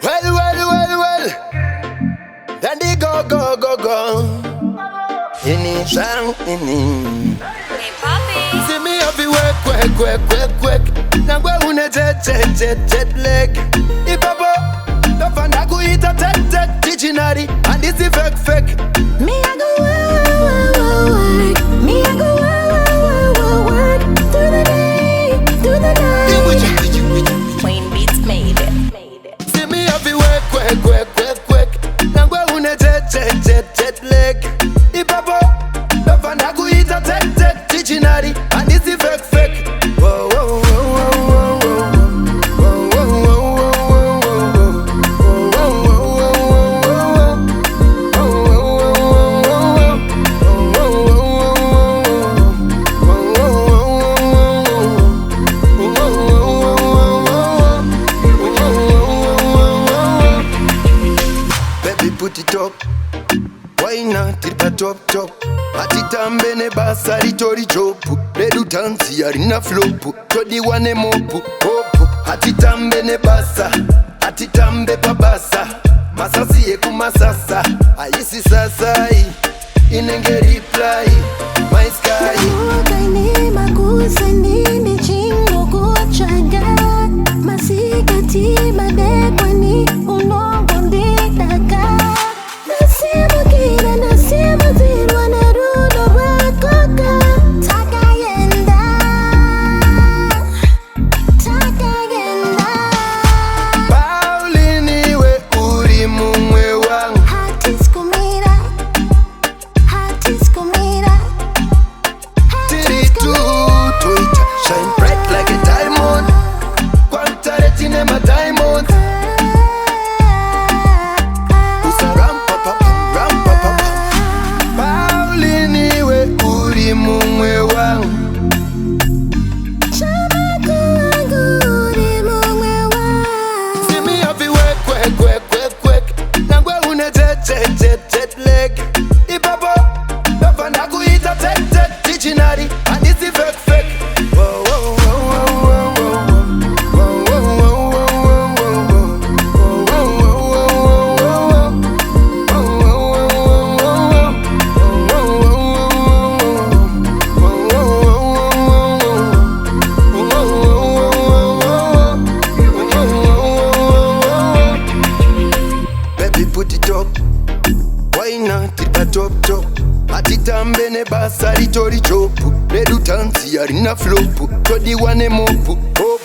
Well. Then they go. Initial. Hey, Poppy. See me have to work. Now go on a jet leg. Ipapa, the fanaku eat a tet dictionary, and this is fake. Me I go work. Me I go work. Through the night. Plain Beats made it. See me have to work. Now go on a jet leg. Ipapa, the fanaku eat a tet dictionary, and this is fake. Whoa. Put it up, why not it a top? Atitambe ne basa ritori chopu, redu tansi arina flopu, todi wane mopu, hopu. Atitambe ne basa, atitambe pabasa, masasi eku masasa, ayisi sasai, inenge reply, my sky. Kaini makusani ni chingo kuchaga, masikati madekwani unongo nditaka. Nasema zilwa na rudo wakoka. Takayenda. Pauline we uri mumwe wangu. Hatis kumira. Tiri tu toita, shine bright like a diamond. Quanta retine ma diamond. Pauline we uri mumwe wangu. See me have to work. Now go on a jet leg. Ipapa, the fanaku eat a tet dictionary, and this is fake. Whoa. Baby, put it up. Why not it a top? Atitambe ne basa ritori chopu, redu tansi arina flopu, todi wane mopu, hopu.